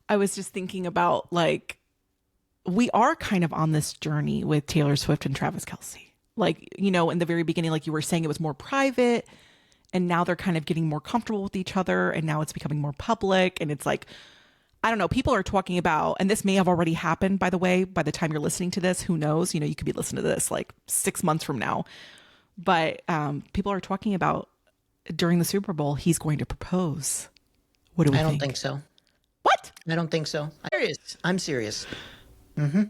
I was just thinking about like, we are kind of on this journey with Taylor Swift and Travis Kelce. Like, you know, in the very beginning, like you were saying, it was more private. And now they're kind of getting more comfortable with each other. And now it's becoming more public. And it's like, I don't know, people are talking about, and this may have already happened, by the way, by the time you're listening to this, who knows? You know, you could be listening to this like 6 months from now. But people are talking about during the Super Bowl, he's going to propose. What do we think? I don't think so. What? I don't think so. I'm serious. Mm-hmm.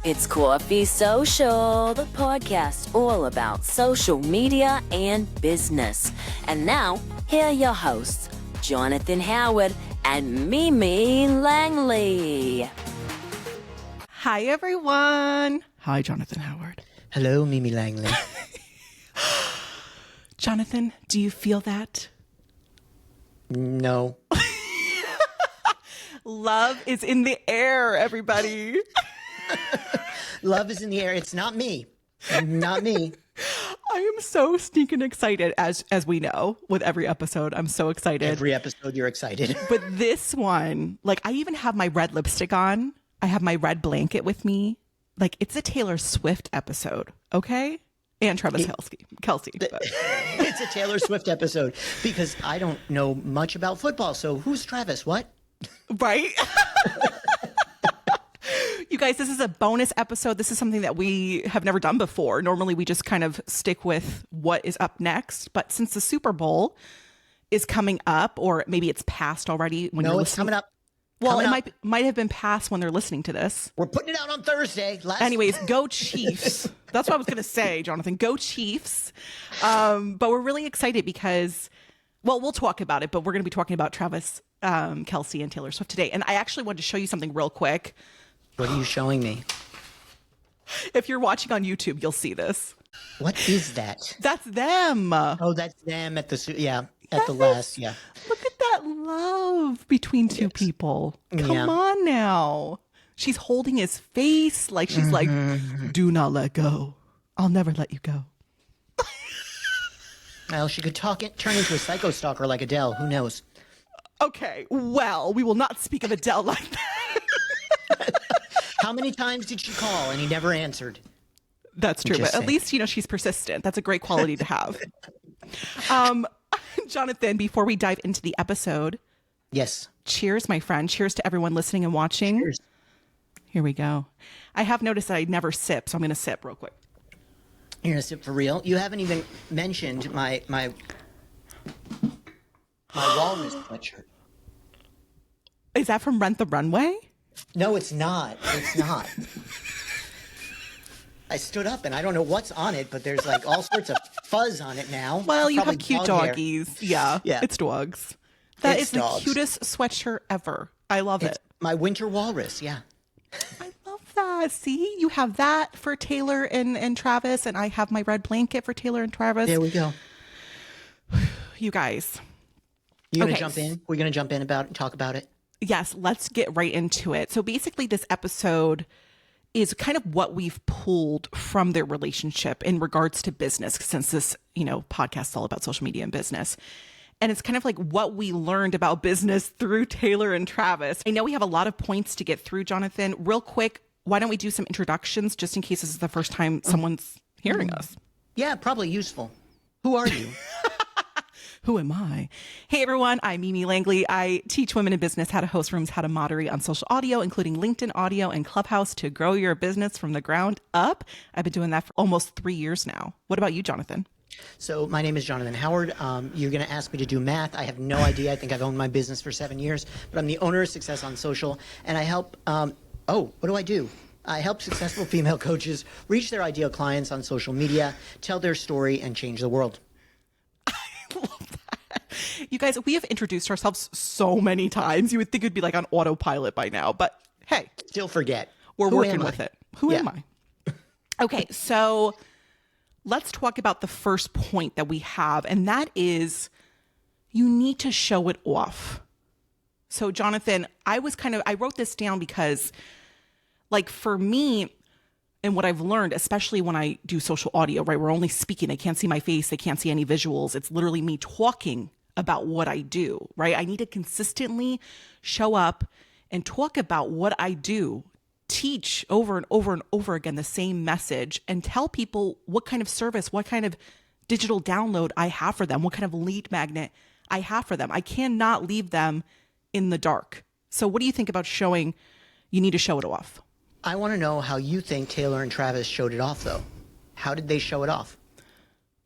It's Coffee Social, the podcast all about social media and business. And now, here are your hosts, Jonathan Howard and Mimi Langley. Hi, everyone. Hi, Jonathan Howard. Hello, Mimi Langley. Jonathan, do you feel that? No. Love is in the air, everybody. Love is in the air. It's not me. Not me. I am so stinking excited, as we know, with every episode. I'm so excited. Every episode you're excited. But this one, like, I even have my red lipstick on. I have my red blanket with me. Like, it's a Taylor Swift episode, okay? And Travis Kelce. But. It's a Taylor Swift episode because I don't know much about football. So who's Travis? What? Right? You guys, this is a bonus episode. This is something that we have never done before. Normally, we just kind of stick with what is up next. But since the Super Bowl is coming up, or maybe it's past already. No, it's coming up. Well, it might have been past when they're listening to this. We're putting it out on Thursday. Anyways, go Chiefs. That's what I was going to say, Jonathan. Go Chiefs. But we're really excited because, well, we'll talk about it, but we're going to be talking about Travis Kelce and Taylor Swift today. And I actually wanted to show you something real quick. What are you showing me? If you're watching on YouTube, you'll see this. What is that? That's them. Oh, that's them at the last. Yeah. Look at that love between two people. Come on now. She's holding his face like she's like, do not let go. I'll never let you go. Well, she could turn into a psycho stalker like Adele. Who knows? Okay, well, we will not speak of Adele like that. How many times did she call and he never answered? That's true, but at least, you know, she's persistent. That's a great quality to have. Jonathan, before we dive into the episode. Yes. Cheers, my friend. Cheers to everyone listening and watching. Cheers. Here we go. I have noticed that I never sip, so I'm going to sip real quick. You're going to sip for real? You haven't even mentioned my walrus sweatshirt. Is that from Rent the Runway? No, it's not. It's not. I stood up and I don't know what's on it, but there's like all sorts of fuzz on it now. Well, you Probably have cute dog hair. doggies. Yeah, it's dogs. That is the cutest sweatshirt ever. I love it. My winter walrus, yeah. I love that. See, you have that for Taylor and Travis, and I have my red blanket for Taylor and Travis. There we go. You guys. You gonna jump in? We're gonna jump in talk about it? Yes, let's get right into it. So basically this episode is kind of what we've pulled from their relationship in regards to business, since this, you know, podcast is all about social media and business. And it's kind of like what we learned about business through Taylor and Travis. I know we have a lot of points to get through, Jonathan. Real quick, why don't we do some introductions just in case this is the first time someone's hearing us? Yeah, probably useful. Who are you? Who am I? Hey, everyone. I'm Mimi Langley. I teach women in business how to host rooms, how to moderate on social audio, including LinkedIn audio and Clubhouse to grow your business from the ground up. I've been doing that for almost 3 years now. What about you, Jonathan? So my name is Jonathan Howard. You're going to ask me to do math. I have no idea. I think I've owned my business for 7 years, but I'm the owner of Success on Social, and I help, what do I do? I help successful female coaches reach their ideal clients on social media, tell their story, and change the world. Love that. You guys, we have introduced ourselves so many times. You would think it'd be like on autopilot by now, but hey. Still forget. We're working with it. Who am I? Okay, so let's talk about the first point that we have, and that is you need to show it off. So Jonathan, I wrote this down because, like, for me, and what I've learned, especially when I do social audio, right? We're only speaking. They can't see my face. They can't see any visuals. It's literally me talking about what I do, right? I need to consistently show up and talk about what I do, teach over and over and over again the same message, and tell people what kind of service, what kind of digital download I have for them, what kind of lead magnet I have for them. I cannot leave them in the dark. So what do you think about showing, you need to show it off? I want to know how you think Taylor and Travis showed it off, though. How did they show it off?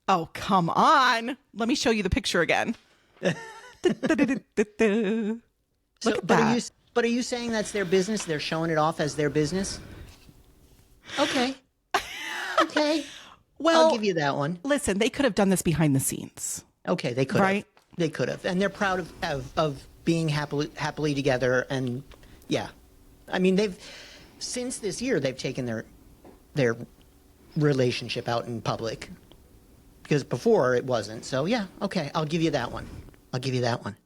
Oh, come on. Let me show you the picture again. Look at that. But are you saying that's their business? They're showing it off as their business? Okay. Okay. Well, I'll give you that one. Listen, they could have done this behind the scenes. Okay, they could Right? have. They could have. And they're proud of being happily together. And yeah. I mean, since this year, they've taken their relationship out in public. Because before it wasn't. So yeah, okay, I'll give you that one. I'll give you that one.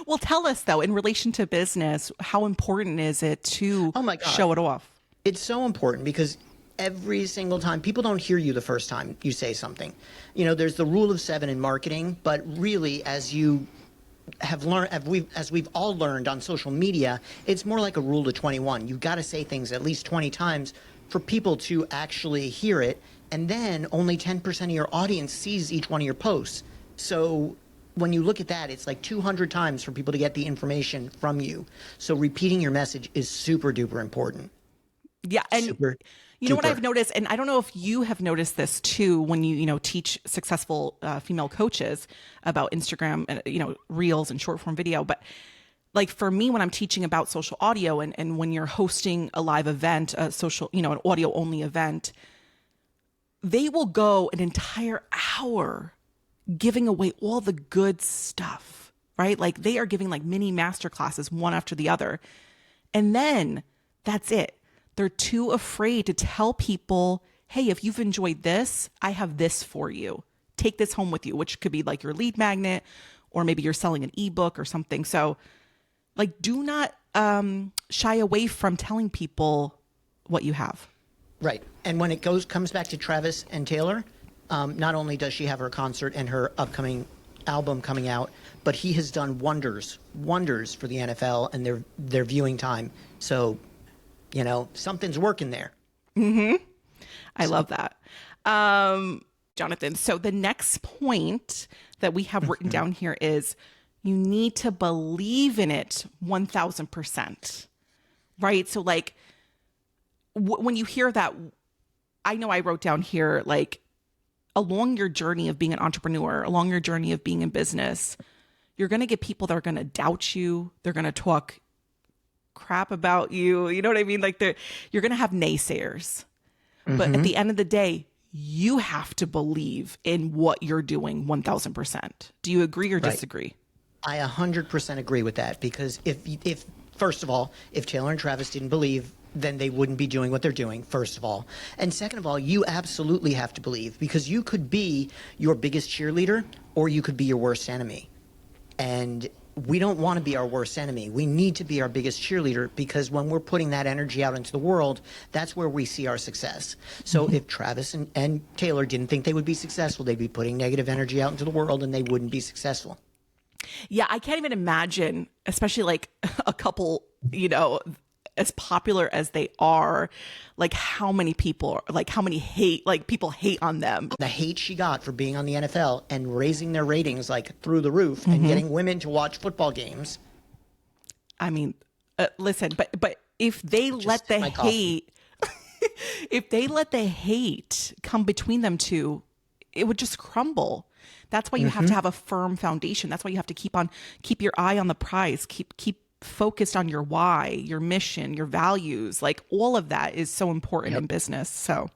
Well, tell us, though, in relation to business, how important is it to Oh my God. show it off? It's so important because every single time, people don't hear you the first time you say something. You know, there's the rule of 7 in marketing, but really, as you have learned, as we've all learned on social media, it's more like a rule of 21. You've got to say things at least 20 times for people to actually hear it, and then only 10% of your audience sees each one of your posts. So when you look at that, it's like 200 times for people to get the information from you. So repeating your message is super duper important. Yeah, and Super you know what duper. I've noticed, and I don't know if you have noticed this too, when you teach successful female coaches about Instagram and reels and short form video, but like for me, when I'm teaching about social audio and when you're hosting a live event, a social, an audio only event, they will go an entire hour giving away all the good stuff, right? Like they are giving like mini master classes one after the other. And then that's it. They're too afraid to tell people, hey, if you've enjoyed this, I have this for you. Take this home with you, which could be like your lead magnet, or maybe you're selling an ebook or something. So like, do not shy away from telling people what you have. Right. And when it comes back to Travis and Taylor, not only does she have her concert and her upcoming album coming out, but he has done wonders for the NFL and their viewing time. So, something's working there. I love that. Jonathan, so the next point that we have written down here is you need to believe in it 1000%, right? So like when you hear that, I know I wrote down here, like along your journey of being an entrepreneur, along your journey of being in business, you're going to get people that are going to doubt you. They're going to talk crap about you. You know what I mean? Like you're going to have naysayers. But at the end of the day, you have to believe in what you're doing 1000%. Do you agree or disagree? I 100% agree with that because if first of all, if Taylor and Travis didn't believe, then they wouldn't be doing what they're doing, first of all. And second of all, you absolutely have to believe because you could be your biggest cheerleader or you could be your worst enemy. And we don't want to be our worst enemy. We need to be our biggest cheerleader because when we're putting that energy out into the world, that's where we see our success. So if Travis and Taylor didn't think they would be successful, they'd be putting negative energy out into the world and they wouldn't be successful. Yeah, I can't even imagine, especially like a couple, as popular as they are, like how many people, like how many people hate on them. The hate she got for being on the NFL and raising their ratings like through the roof and getting women to watch football games. I mean, listen, but if they let the hate, if they let the hate come between them two, it would just crumble. That's why you have to have a firm foundation. That's why you have to keep your eye on the prize, keep focused on your why, your mission, your values. Like all of that is so important in business. So,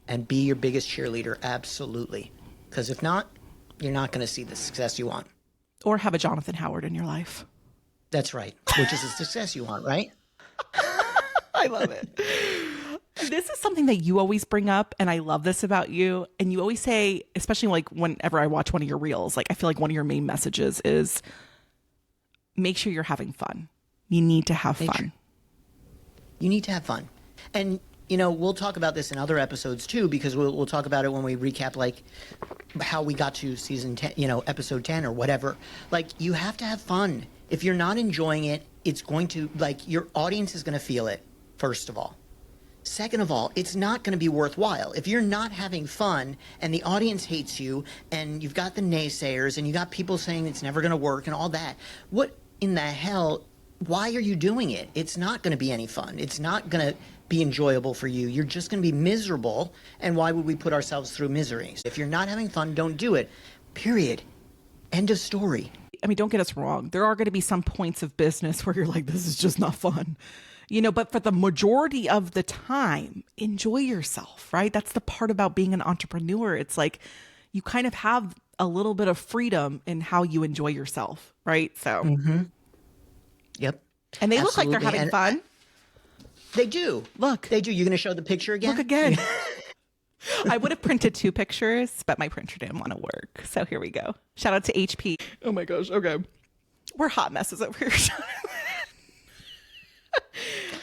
and be your biggest cheerleader, absolutely. Because if not, you're not going to see the success you want. Or have a Jonathan Howard in your life. That's right, which is the success you want, right? I love it. This is something that you always bring up, and I love this about you. And you always say, especially like whenever I watch one of your reels, like I feel like one of your main messages is make sure you're having fun. You need to have fun. You need to have fun. And we'll talk about this in other episodes too, because we'll talk about it when we recap like how we got to season 10, episode 10 or whatever. Like, you have to have fun. If you're not enjoying it, it's going to, like, your audience is going to feel it, first of all. Second of all, it's not going to be worthwhile. If you're not having fun and the audience hates you and you've got the naysayers and you got people saying it's never going to work and all that, what in the hell, why are you doing it? It's not going to be any fun. It's not going to be enjoyable for you. You're just going to be miserable. And why would we put ourselves through misery? If you're not having fun, don't do it. Period. End of story. I mean, don't get us wrong. There are going to be some points of business where you're like, this is just not fun. But for the majority of the time, enjoy yourself, right? That's the part about being an entrepreneur. It's like you kind of have a little bit of freedom in how you enjoy yourself, right? So, Yep. And they look like they're having fun. They do. Look. They do. You're going to show the picture again? Look again. I would have printed 2 pictures, but my printer didn't want to work. So here we go. Shout out to HP. Oh my gosh. Okay. We're hot messes over here.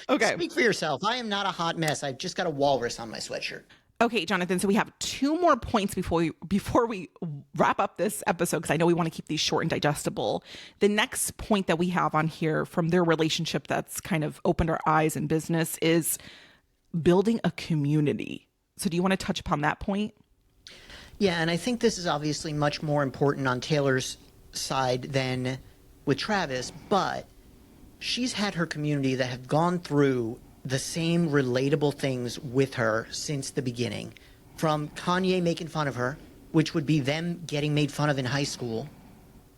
Okay. Speak for yourself. I am not a hot mess. I've just got a walrus on my sweatshirt. Okay, Jonathan. So we have 2 more points before we wrap up this episode, because I know we want to keep these short and digestible. The next point that we have on here from their relationship that's kind of opened our eyes in business is building a community. So do you want to touch upon that point? Yeah, and I think this is obviously much more important on Taylor's side than with Travis, but she's had her community that have gone through the same relatable things with her since the beginning. From Kanye making fun of her, which would be them getting made fun of in high school,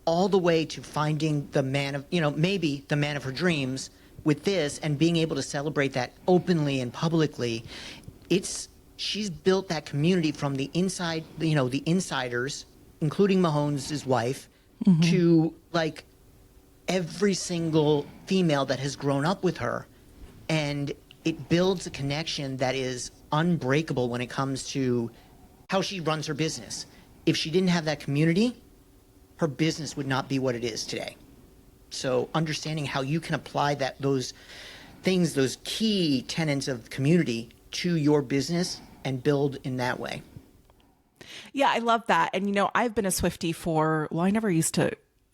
all the way to finding the man of, maybe the man of her dreams with this and being able to celebrate that openly and publicly. She's built that community from the inside, the insiders, including Mahomes' wife, to like every single female that has grown up with her. And it builds a connection that is unbreakable when it comes to how she runs her business. If she didn't have that community, her business would not be what it is today. So understanding how you can apply those things, those key tenets of community to your business and build in that way. Yeah, I love that. And, I've been a Swiftie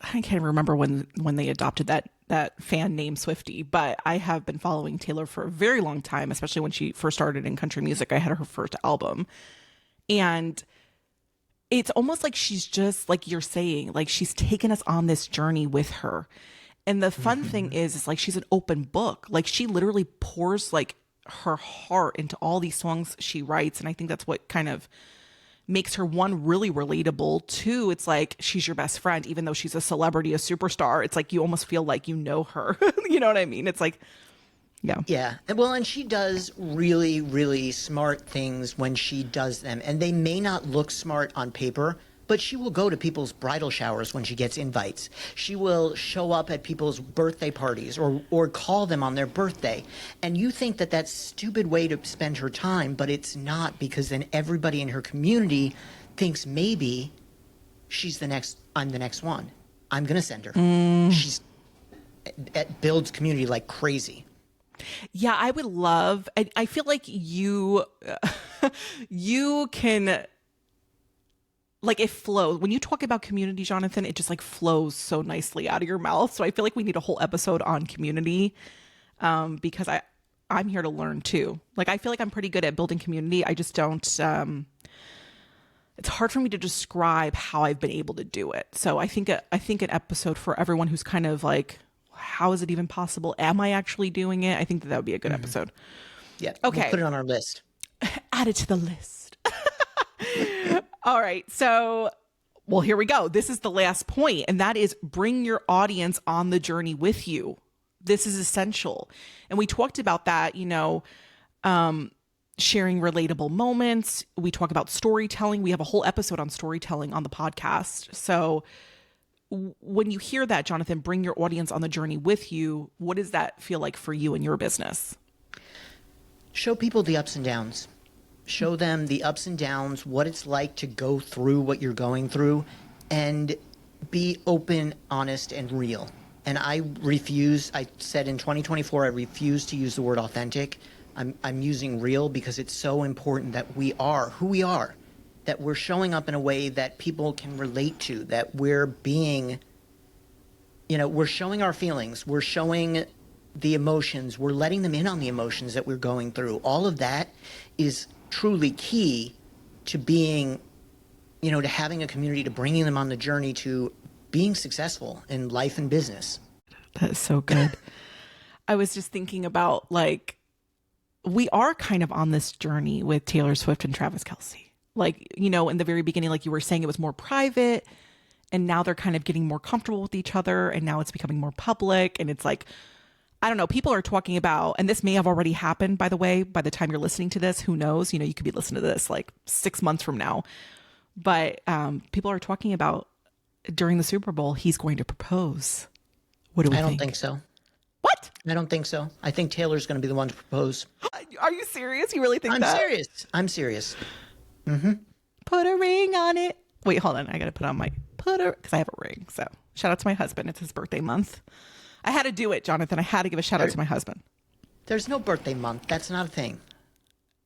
I can't remember when they adopted that fan name Swiftie, but I have been following Taylor for a very long time, especially when she first started in country music. I had her first album. And it's almost like she's just, like you're saying, like she's taken us on this journey with her. And the fun thing is like she's an open book. Like she literally pours like her heart into all these songs she writes. And I think that's what kind of makes her, one, really relatable. 2, it's like she's your best friend, even though she's a celebrity, a superstar. It's like you almost feel like you know her. You know what I mean? It's like, yeah. Yeah. Well, and she does really, really smart things when she does them. And they may not look smart on paper, but she will go to people's bridal showers when she gets invites. She will show up at people's birthday parties or call them on their birthday. And you think that that's a stupid way to spend her time, but it's not, because then everybody in her community thinks maybe I'm the next one. I'm going to send her. It builds community like crazy. Yeah, I would love, I feel like you can, like it flows. When you talk about community, Jonathan, it just like flows so nicely out of your mouth. So I feel like we need a whole episode on community, because I'm here to learn too. Like I feel like I'm pretty good at building community. I just don't, it's hard for me to describe how I've been able to do it. So I think an episode for everyone who's kind of like, how is it even possible? Am I actually doing it? I think that would be a good episode. Yeah. Okay. We'll put it on our list. Add it to the list. All right. So, well, here we go. This is the last point, and that is bring your audience on the journey with you. This is essential. And we talked about that, sharing relatable moments. We talk about storytelling. We have a whole episode on storytelling on the podcast. So when you hear that, Jonathan, bring your audience on the journey with you, what does that feel like for you and your business? Show people the ups and downs. Show them the ups and downs, what it's like to go through what you're going through, and be open, honest, and real. And I said in 2024, I refuse to use the word authentic, I'm using real because it's so important that we are who we are, that we're showing up in a way that people can relate to, that we're being, we're showing our feelings, we're showing the emotions, we're letting them in on the emotions that we're going through. All of that is truly key to being, to having a community, to bringing them on the journey to being successful in life and business. That's so good. I was just thinking about we are kind of on this journey with Taylor Swift and Travis Kelce. In the very beginning, like you were saying, it was more private, and now they're kind of getting more comfortable with each other, and now it's becoming more public. And it's like, I don't know, people are talking about, and this may have already happened, by the way, by the time you're listening to this, who knows? You could be listening to this 6 months from now. But people are talking about during the Super Bowl, he's going to propose. What do we think? I don't think so. What? I don't think so. I think Taylor's going to be the one to propose. Are you serious? You really think that? I'm serious. I'm serious. Mm-hmm. Put a ring on it. Wait, hold on. I got to put on my because I have a ring. So shout out to my husband. It's his birthday month. I had to do it, Jonathan. I had to give a shout out to my husband. There's no birthday month. That's not a thing.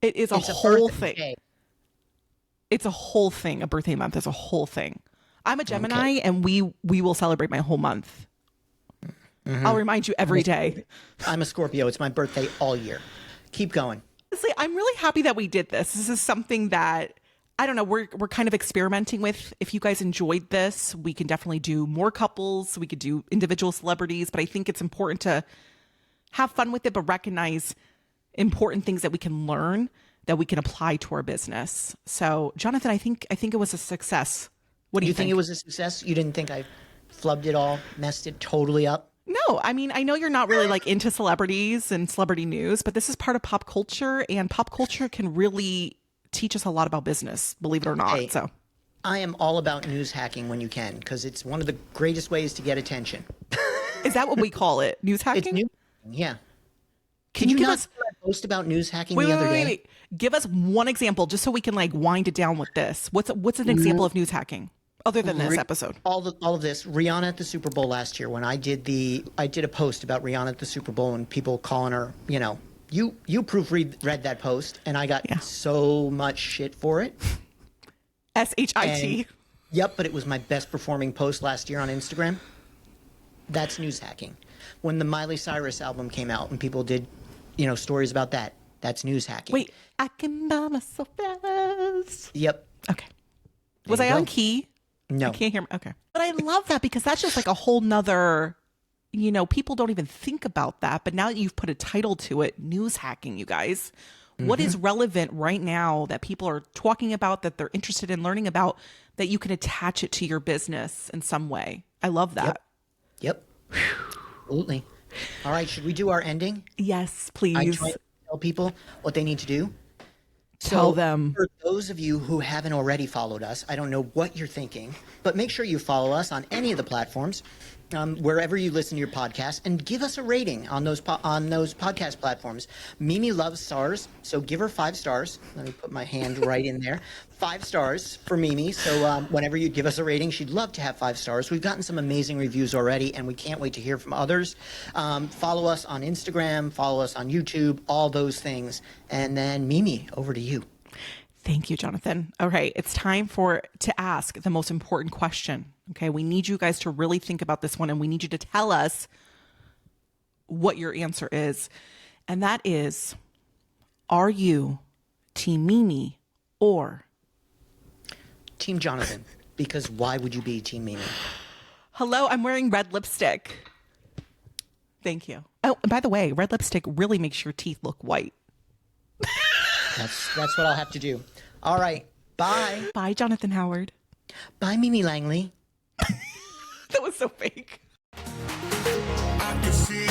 It is a whole thing. It's a whole thing. A birthday month is a whole thing. I'm a Gemini, and we will celebrate my whole month. Mm-hmm. I'll remind you every day. I'm a Scorpio. It's my birthday all year. Keep going. Honestly, I'm really happy that we did this. This is something that, I don't know, we're kind of experimenting with. If you guys enjoyed this, we can definitely do more couples. We could do individual celebrities, but I think it's important to have fun with it, but recognize important things that we can learn that we can apply to our business. So, Jonathan, I think it was a success. What do you think? You think it was a success? You didn't think I flubbed it all, messed it totally up? No, I mean, I know you're not really into celebrities and celebrity news, but this is part of pop culture, and pop culture can really teach us a lot about business, believe it or not. Hey, so I am all about news hacking when you can, because it's one of the greatest ways to get attention. Is that what we call it? News hacking? It's news hacking, yeah. Can you give us a post about news hacking the other day? Wait. Give us one example, just so we can wind it down with this. What's an example of news hacking other than this episode? All of this. Rihanna at the Super Bowl last year, when I did a post about Rihanna at the Super Bowl and people calling her, you proofread that post, and I got so much shit for it. SHIT. Yep, but it was my best performing post last year on Instagram. That's news hacking. When the Miley Cyrus album came out and people did, stories about that, that's news hacking. Wait, I can buy myself flowers. Yep. Okay. Was I on key? No. I can't hear me. Okay. But I love that because that's just a whole nother, people don't even think about that. But now that you've put a title to it, news hacking, you guys. Mm-hmm. What is relevant right now that people are talking about, that they're interested in learning about, that you can attach it to your business in some way? I love that. Yep. Absolutely. All right. Should we do our ending? Yes, please. I try to tell people what they need to do. Tell them. For those of you who haven't already followed us, I don't know what you're thinking, but make sure you follow us on any of the platforms, wherever you listen to your podcast, and give us a rating on those podcast platforms. Mimi loves stars, so give her 5 stars. Let me put my hand right in there. 5 stars for Mimi. So whenever you give us a rating, she'd love to have 5 stars. We've gotten some amazing reviews already, and we can't wait to hear from others. Follow us on Instagram, follow us on YouTube, all those things. And then Mimi, over to you. Thank you, Jonathan. All right, it's time to ask the most important question. Okay, we need you guys to really think about this one, and we need you to tell us what your answer is. And that is, are you Team Mimi or Team Jonathan? Because why would you be Team Mimi? Hello, I'm wearing red lipstick. Thank you. Oh, and by the way, red lipstick really makes your teeth look white. That's what I'll have to do. All right. Bye. Bye, Jonathan Howard. Bye, Mimi Langley. That was so fake. I can see